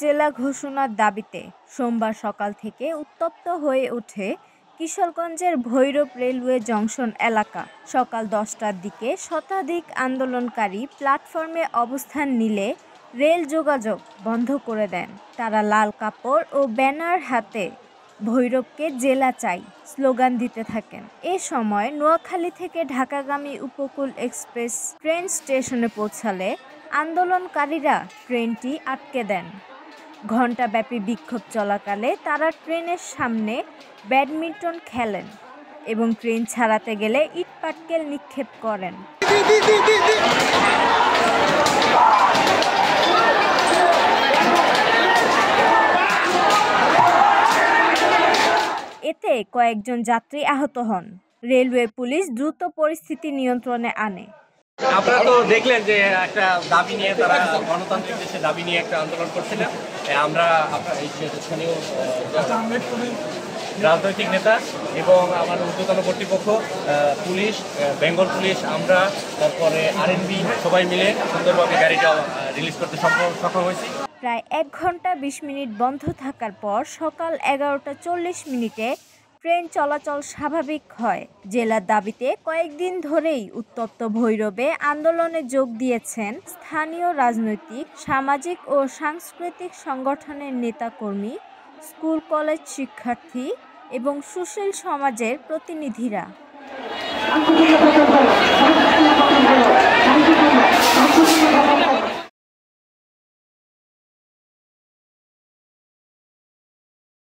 জেলা ঘোষণার দাবিতে সোমবার সকাল থেকে উত্তপ্ত হয়ে ওঠে কিশোরগঞ্জের ভৈরব রেলওয়ে জংশন এলাকা। সকাল 10টার দিকে শতাধিক আন্দোলনকারী প্ল্যাটফর্মে অবস্থান নিলে রেল যোগাযোগ বন্ধ করে দেন। তারা লাল কাপড় ও ব্যানার হাতে ভৈরবকে জেলা চাই স্লোগান দিতে থাকেন। এ সময় নোয়াখালী থেকে ঢাকাগামী উপকূল এক্সপ্রেস ট্রেন স্টেশনে পৌঁছালে আন্দোলনকারীরা ট্রেনটি আটকে দেন। ঘণ্টাব্যাপী বিক্ষোভ চলাকালে তারা ট্রেনের সামনে ব্যাডমিন্টন খেলেন এবং ট্রেন ছাড়াতে গেলে ইটপাটকেল নিক্ষেপ করেন। এতে কয়েকজন যাত্রী আহত হন। রেলওয়ে পুলিশ দ্রুত পরিস্থিতি নিয়ন্ত্রণে আনে। আপনারা তো দেখলেন যে একটা দাবি নিয়ে তারা গণতান্ত্রিক দেশে দাবি নিয়ে একটা আন্দোলন করছিলেন। আমরা এই স্থানীয় রাজনৈতিক নেতা এবং আমার ঊর্ধ্বতন কর্তৃপক্ষ, পুলিশ, বেঙ্গল পুলিশ, আমরা তারপরে আরএনবি সবাই মিলে সুন্দরভাবে গাড়িটা রিলিজ করতে সক্ষম হয়েছি। প্রায় 1 ঘন্টা 20 মিনিট বন্ধ থাকার পর সকাল 11টা 40 মিনিটে ট্রেন চলাচল স্বাভাবিক হয়। জেলার দাবিতে কয়েকদিন ধরেই উত্তপ্ত ভৈরবে আন্দোলনে যোগ দিয়েছেন স্থানীয় রাজনৈতিক, সামাজিক ও সাংস্কৃতিক সংগঠনের নেতাকর্মী, স্কুল কলেজ শিক্ষার্থী এবং সুশীল সমাজের প্রতিনিধিরা।